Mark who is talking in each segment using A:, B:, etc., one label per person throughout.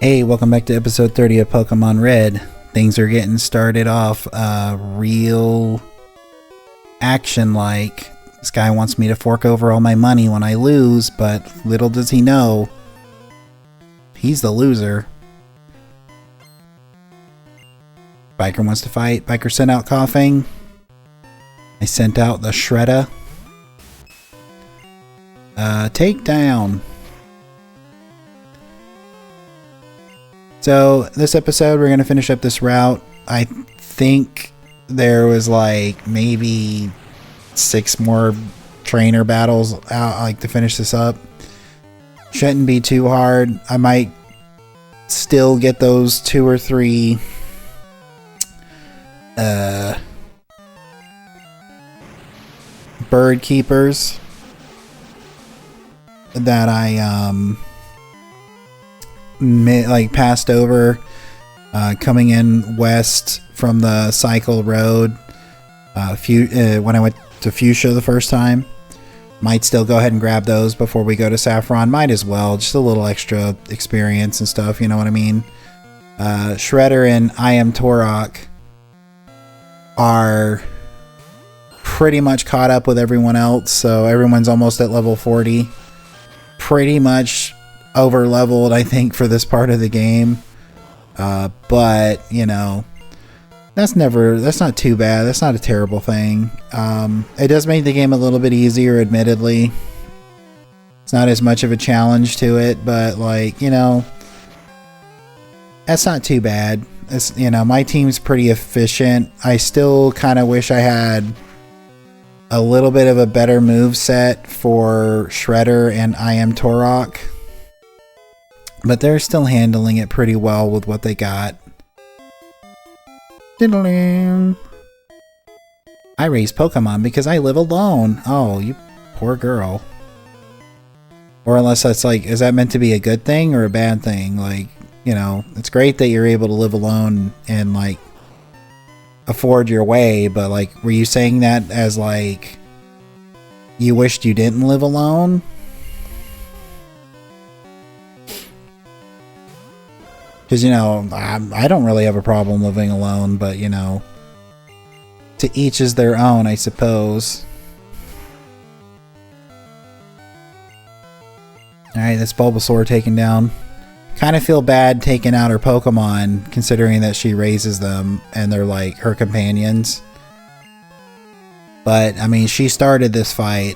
A: Hey, welcome back to episode 30 of Pokemon Red. Things are getting started off real action-like. This guy wants me to fork over all my money when I lose, but little does he know, he's the loser. Biker wants to fight. Biker sent out coughing. I sent out the Shredder. Takedown. So this episode we're going to finish up this route. I think there was like maybe 6 more trainer battles out like to finish this up. Shouldn't be too hard. I might still get those 2 or 3 bird keepers that I like passed over coming in west from the cycle road when I went to Fuchsia the first time. Might still go ahead and grab those before we go to Saffron. Might as well, just a little extra experience and stuff, you know what I mean. Shredder and I Am Turok are pretty much caught up with everyone else, so everyone's almost at level 40. Pretty much over leveled, I think, for this part of the game, but you know, that's not too bad. That's not a terrible thing. It does make the game a little bit easier, admittedly. It's not as much of a challenge to it, but like, you know, that's not too bad. It's, you know, my team's pretty efficient. I still kind of wish I had a little bit of a better move set for Shredder and I Am Turok, but they're still handling it pretty well with what they got. Diddling. I raise Pokemon because I live alone. Oh, you poor girl. Or unless that's like, is that meant to be a good thing or a bad thing? Like, you know, it's great that you're able to live alone and like afford your way, but like, were you saying that as like you wished you didn't live alone? Because, you know, I don't really have a problem living alone, but, you know, to each is their own, I suppose. Alright, that's Bulbasaur taken down. Kind of feel bad taking out her Pokemon, considering that she raises them and they're like her companions. But, I mean, she started this fight.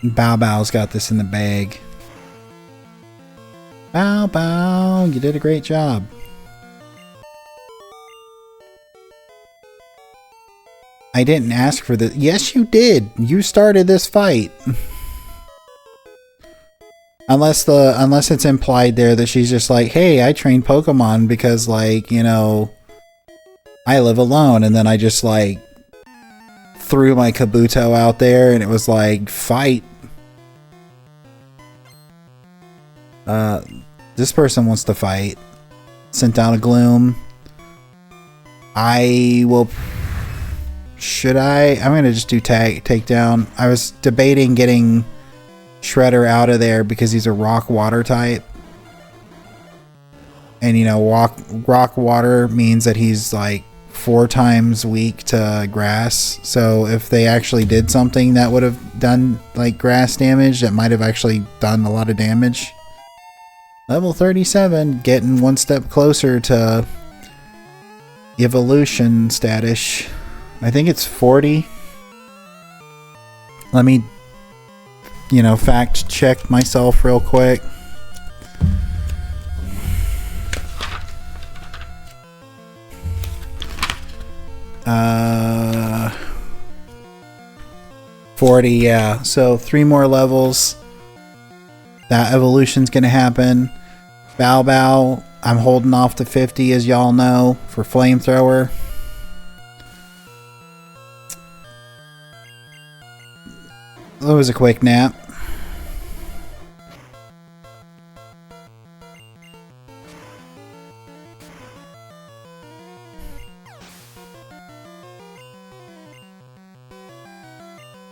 A: Bow Bow's got this in the bag. Bow Bow, you did a great job. I didn't ask for this. Yes, you did. You started this fight. Unless it's implied there that she's just like, hey, I train Pokemon because, like, you know, I live alone, and then I just like threw my Kabuto out there and it was like, fight. This person wants to fight. Sent down a Gloom. Should I? I'm gonna just do takedown. I was debating getting Shredder out of there because he's a rock water type. And you know, rock water means that he's like 4 times weak to grass. So if they actually did something that would have done like grass damage, that might have actually done a lot of damage. Level 37, getting one step closer to evolution status. I think it's 40. Let me, you know, fact check myself real quick. Uh, 40, yeah. So 3 more levels. That evolution's gonna happen. Bow Bow, I'm holding off to 50, as y'all know, for Flamethrower. That was a quick nap.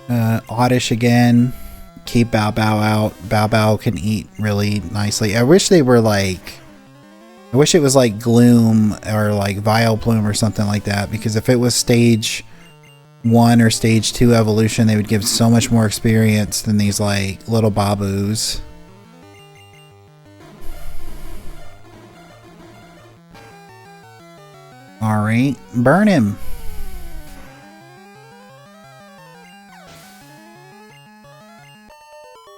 A: Oddish again. Keep Bao Bao out. Bao Bao can eat really nicely. I wish they were like... I wish it was like Gloom or like Vileplume or something like that. Because if it was stage 1 or stage 2 evolution, they would give so much more experience than these like little babus. Alright, burn him.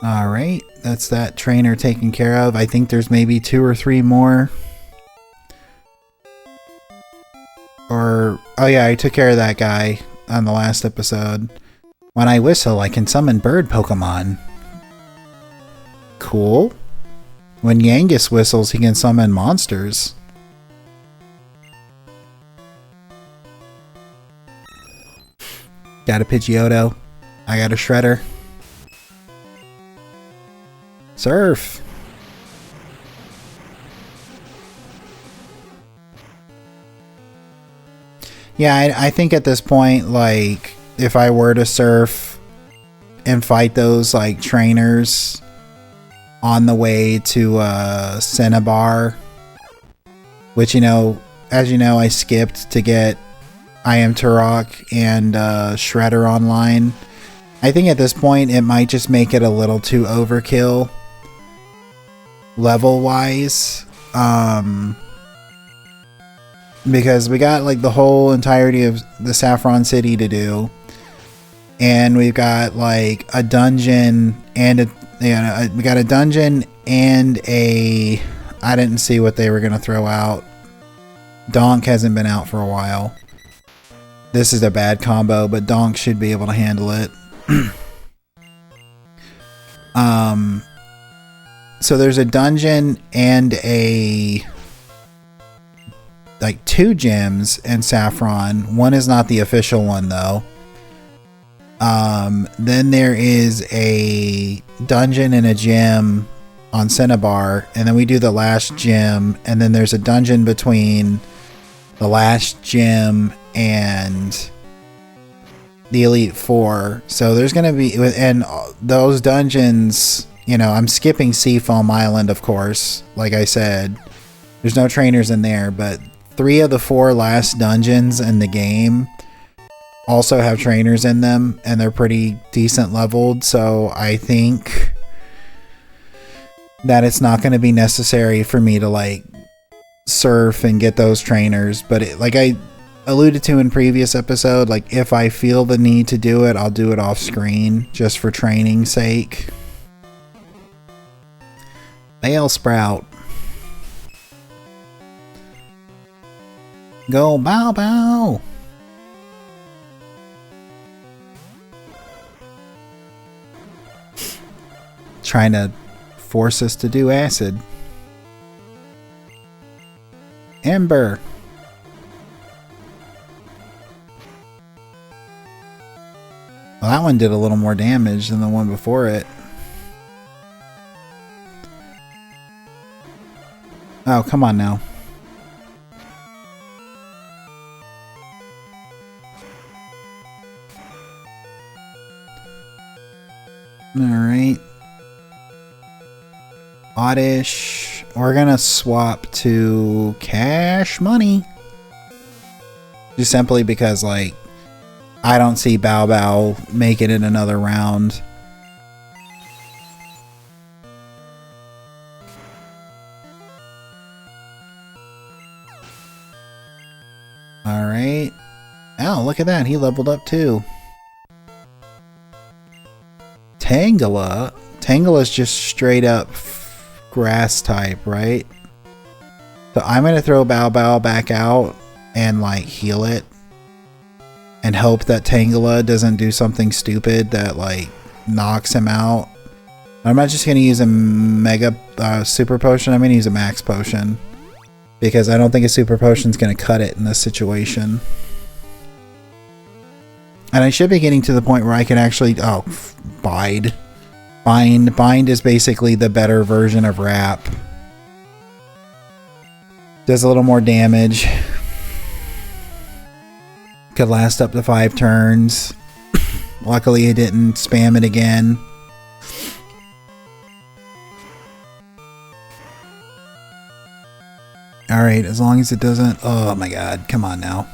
A: Alright, that's that trainer taken care of. I think there's maybe 2 or 3 more. Or, oh yeah, I took care of that guy on the last episode. When I whistle, I can summon bird Pokemon. Cool. When Yangus whistles, he can summon monsters. Got a Pidgeotto. I got a Shredder. Surf. Yeah, I think at this point, like, if I were to surf and fight those, like, trainers on the way to Cinnabar, which, you know, as you know, I skipped to get I Am Turok and Shredder online. I think at this point, it might just make it a little too overkill level-wise. Because we got like the whole entirety of the Saffron City to do, and we've got like a dungeon and we got a dungeon and a, I didn't see what they were gonna throw out. Donk hasn't been out for a while. This is a bad combo, but Donk should be able to handle it. So there's a dungeon and a, like, 2 gyms in Saffron. One is not the official one though. Then there is a dungeon and a gym on Cinnabar, and then we do the last gym, and then there's a dungeon between the last gym and the Elite Four. So there's gonna be, and those dungeons, you know, I'm skipping Seafoam Island, of course. Like I said, there's no trainers in there, but 3 of the 4 last dungeons in the game also have trainers in them, and they're pretty decent leveled. So I think that it's not going to be necessary for me to like surf and get those trainers. But it, like I alluded to in previous episode, like if I feel the need to do it, I'll do it off screen just for training's sake. Bale Sprout. Go Bow Bow. Trying to force us to do acid. Ember. Well, that one did a little more damage than the one before it. Oh, come on now. Alright. Oddish. We're gonna swap to Cash Money. Just simply because, like, I don't see Bao Bao making it another round. Alright. Oh, look at that. He leveled up too. Tangela. Tangela's just straight up grass type, right? So I'm going to throw Bao Bao back out and like heal it. And hope that Tangela doesn't do something stupid that like knocks him out. I'm not just going to use a mega super potion. I'm going to use a max potion. Because I don't think a super potion is going to cut it in this situation. And I should be getting to the point where I can actually... Oh, Bind. Bind is basically the better version of Wrap. Does a little more damage. Could last up to 5 turns. Luckily, it didn't spam it again. Alright, as long as it doesn't... Oh my god, come on now.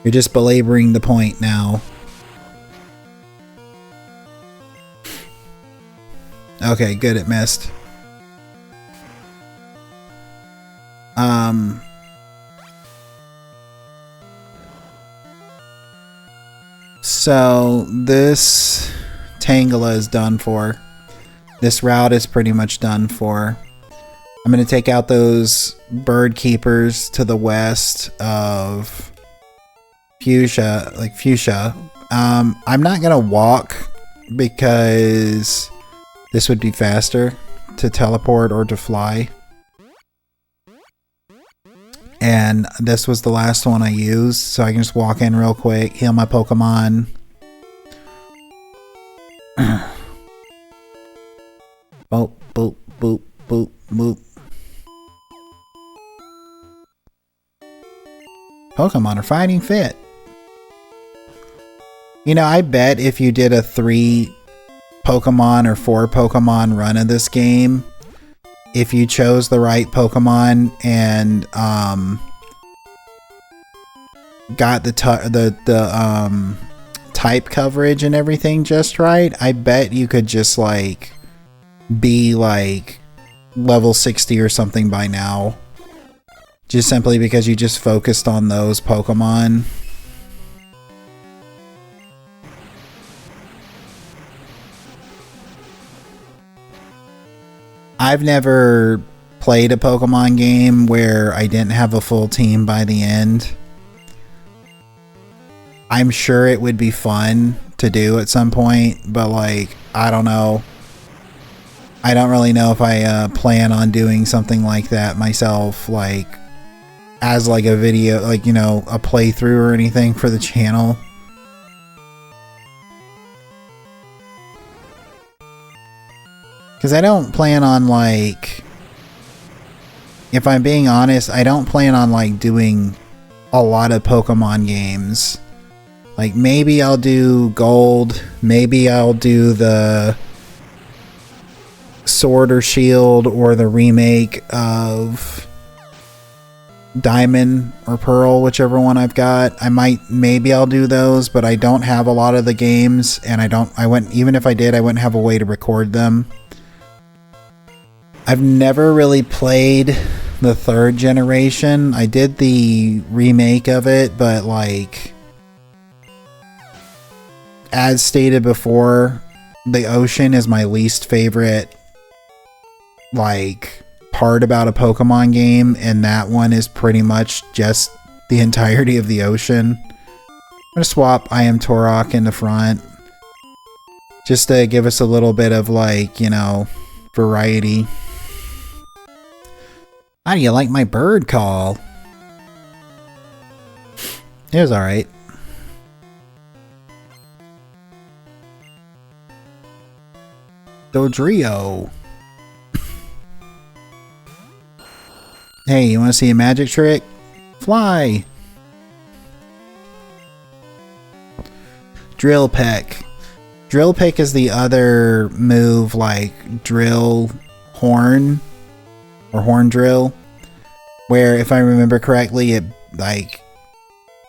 A: You're just belaboring the point now. Okay, good, it missed. So, this Tangela is done for. This route is pretty much done for. I'm going to take out those bird keepers to the west of Fuchsia, like Fuchsia. I'm not going to walk because this would be faster to teleport or to fly. And this was the last one I used, so I can just walk in real quick, heal my Pokemon. Boop, boop, boop, boop, boop. Pokemon are fighting fit. You know, I bet if you did a 3 Pokemon or 4 Pokemon run of this game, if you chose the right Pokemon and got the type coverage and everything just right, I bet you could just like be like level 60 or something by now. Just simply because you just focused on those Pokemon. I've never played a Pokemon game where I didn't have a full team by the end. I'm sure it would be fun to do at some point, but like, I don't know. I don't really know if I plan on doing something like that myself, like as like a video, like, you know, a playthrough or anything for the channel. Because I don't plan on, like, if I'm being honest, I don't plan on like doing a lot of Pokemon games. Like, maybe I'll do Gold, maybe I'll do the Sword or Shield or the remake of Diamond or Pearl, whichever one I've got. Maybe I'll do those, but I don't have a lot of the games, and even if I did, I wouldn't have a way to record them. I've never really played the 3rd generation. I did the remake of it, but like, as stated before, the ocean is my least favorite like part about a Pokemon game, and that one is pretty much just the entirety of the ocean. I'm gonna swap I Am Turok in the front just to give us a little bit of, like, you know, variety. How do you like my bird call? It was alright. Dodrio. Hey, you want to see a magic trick? Fly! Drill Peck. Drill Peck is the other move, like Drill Horn or Horn Drill, where, if I remember correctly, it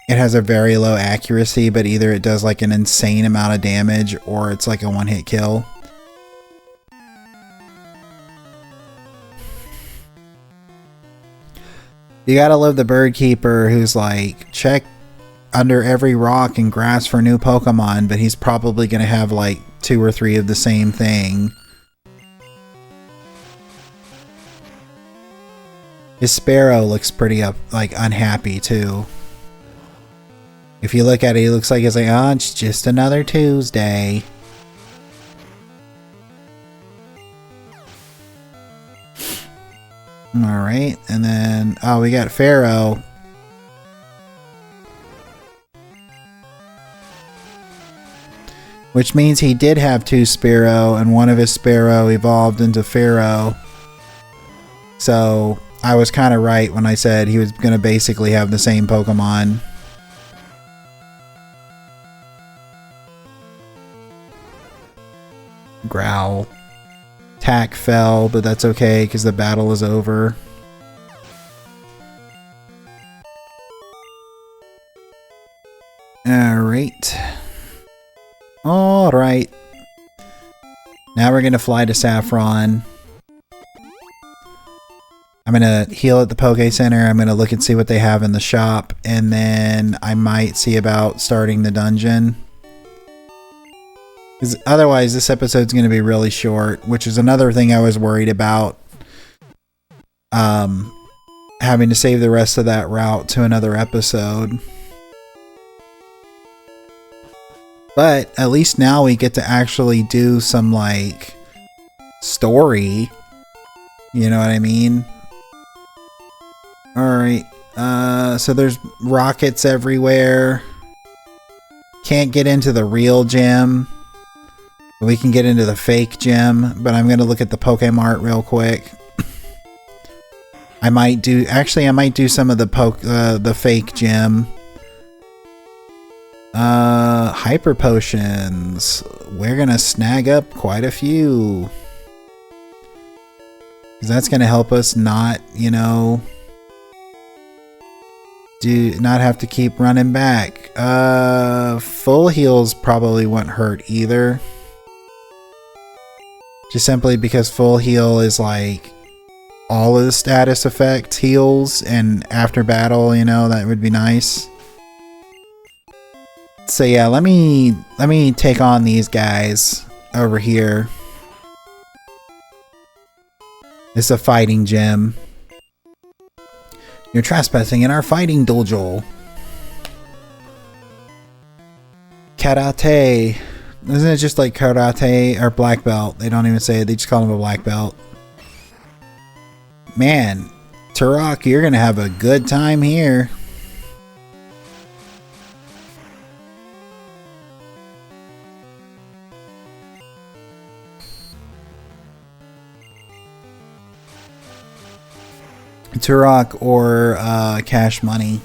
A: has a very low accuracy, but either it does like an insane amount of damage or it's like a one-hit kill. You gotta love the bird keeper who's like, check under every rock and grass for new Pokemon, but he's probably gonna have like 2 or 3 of the same thing. His Sparrow looks pretty unhappy too. If you look at it, he looks like he's like, oh, it's just another Tuesday. Alright, and then, oh, we got Pharaoh. Which means he did have 2 Spearow, and one of his Spearow evolved into Pharaoh. So, I was kind of right when I said he was going to basically have the same Pokemon. Growl. Tack fell, but that's okay because the battle is over. Alright. Alright. Now we're going to fly to Saffron. I'm going to heal at the Poke Center. I'm going to look and see what they have in the shop. And then I might see about starting the dungeon. Because otherwise this episode's going to be really short. Which is another thing I was worried about. Having to save the rest of that route to another episode. But at least now we get to actually do some, like, story. You know what I mean? Alright. So there's rockets everywhere. Can't get into the real gym. We can get into the fake gym. But I'm going to look at the Pokemart real quick. I might do some of the fake gym. Hyper potions. We're gonna snag up quite a few. Because that's gonna help us not, you know, not have to keep running back. Full heals probably won't hurt either. Just simply because full heal is like all of the status effect heals, and after battle, you know, that would be nice. So yeah, let me take on these guys over here. It's a fighting gym. You're trespassing in our fighting dojo. Karate. Isn't it just like karate or black belt? They don't even say it, they just call him a black belt. Man, Turok, you're gonna have a good time here. Turok or Cash Money.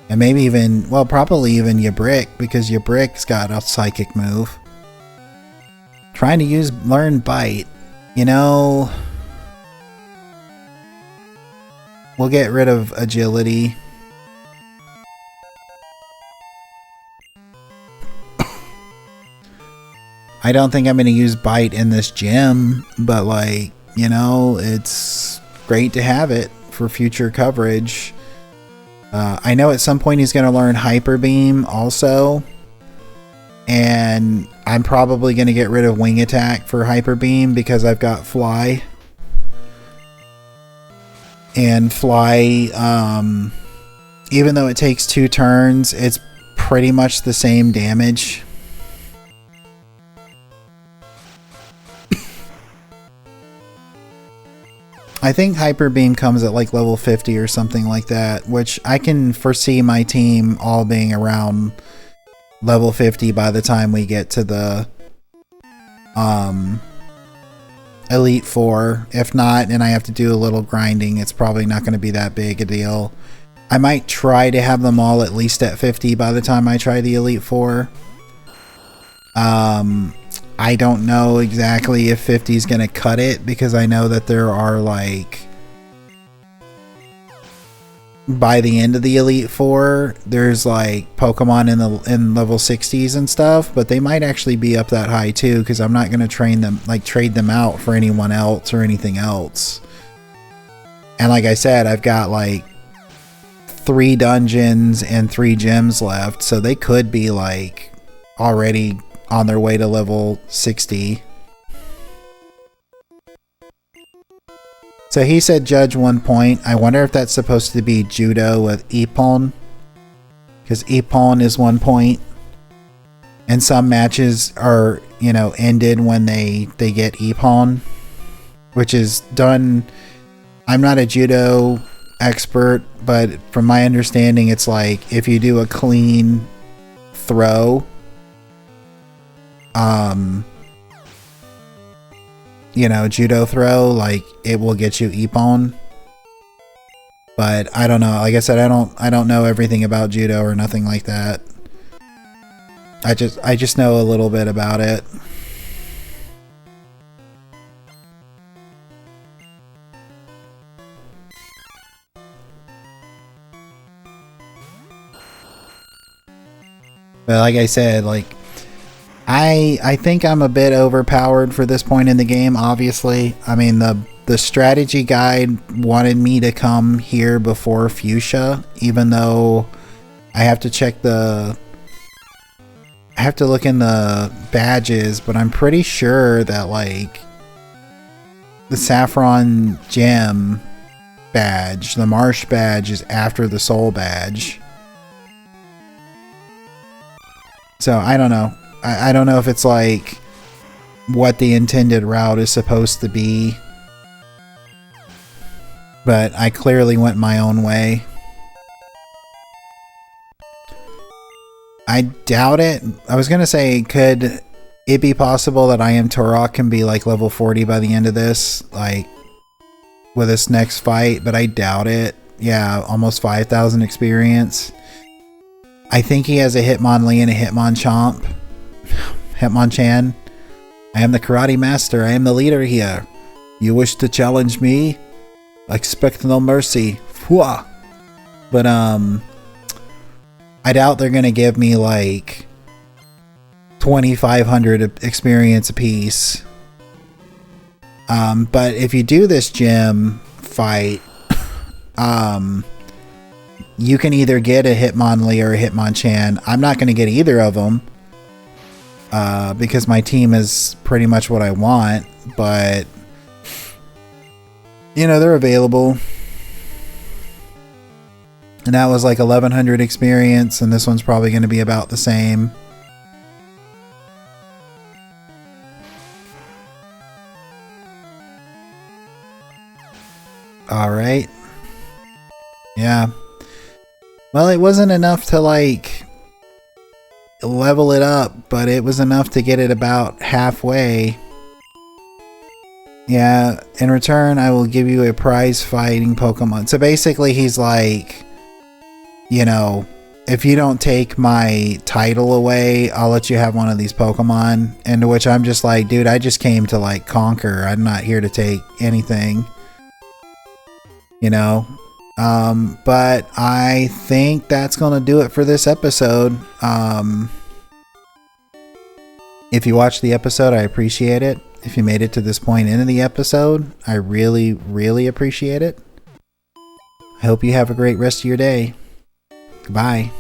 A: And maybe even, well, probably even Yabrick, because Yabrick's got a psychic move. Trying to learn Bite. You know, we'll get rid of Agility. I don't think I'm going to use Bite in this gym, but like, you know, it's great to have it for future coverage. I know at some point he's going to learn Hyper Beam also. And I'm probably going to get rid of Wing Attack for Hyper Beam because I've got Fly. And Fly, even though it takes 2 turns, it's pretty much the same damage. I think Hyper Beam comes at like level 50 or something like that, which I can foresee my team all being around level 50 by the time we get to the Elite Four. If not, and I have to do a little grinding, it's probably not going to be that big a deal. I might try to have them all at least at 50 by the time I try the Elite Four. I don't know exactly if 50 is going to cut it, because I know that there are, like, by the end of the Elite Four, there's like Pokemon in level 60s and stuff, but they might actually be up that high too, because I'm not going to trade them out for anyone else or anything else. And like I said, I've got like 3 dungeons and 3 gyms left, so they could be like already on their way to level 60. So he said judge 1 point. I wonder if that's supposed to be Judo with Ippon, because Ippon is 1 point. And some matches are, you know, ended when they get Ippon, which is done. I'm not a Judo expert, but from my understanding, it's like if you do a clean throw, you know, Judo throw, like it will get you Ippon. But I don't know. Like I said, I don't know everything about Judo or nothing like that. I just know a little bit about it. But like I said, like I think I'm a bit overpowered for this point in the game, obviously. I mean, the strategy guide wanted me to come here before Fuchsia, even though I have to check I have to look in the badges, but I'm pretty sure that, like, the Saffron Gem badge, the Marsh badge, is after the Soul badge. So, I don't know. I don't know if it's, like, what the intended route is supposed to be. But I clearly went my own way. I doubt it. I was going to say, could it be possible that I am Turok can be like level 40 by the end of this? Like, with this next fight, but I doubt it. Yeah, almost 5,000 experience. I think he has a Hitmonlee and a Hitmonchan. Hitmonchan. I am the karate master. I am the leader here. You wish to challenge me? Expect no mercy. Fwah. But, I doubt they're going to give me, like, 2,500 experience apiece. But if you do this gym fight, you can either get a Hitmonlee or a Hitmonchan. I'm not going to get either of them, because my team is pretty much what I want, but, you know, they're available. And that was like 1,100 experience, and this one's probably going to be about the same. Alright. Yeah. Well, it wasn't enough to, like, level it up, but it was enough to get it about halfway. Yeah, in return, I will give you a prize fighting Pokemon. So basically, he's like, you know, if you don't take my title away, I'll let you have one of these Pokemon. And to which I'm just like, dude, I just came to, like, conquer. I'm not here to take anything. You know? But I think that's going to do it for this episode. If you watched the episode, I appreciate it. If you made it to this point in the episode, I really, really appreciate it. I hope you have a great rest of your day. Goodbye.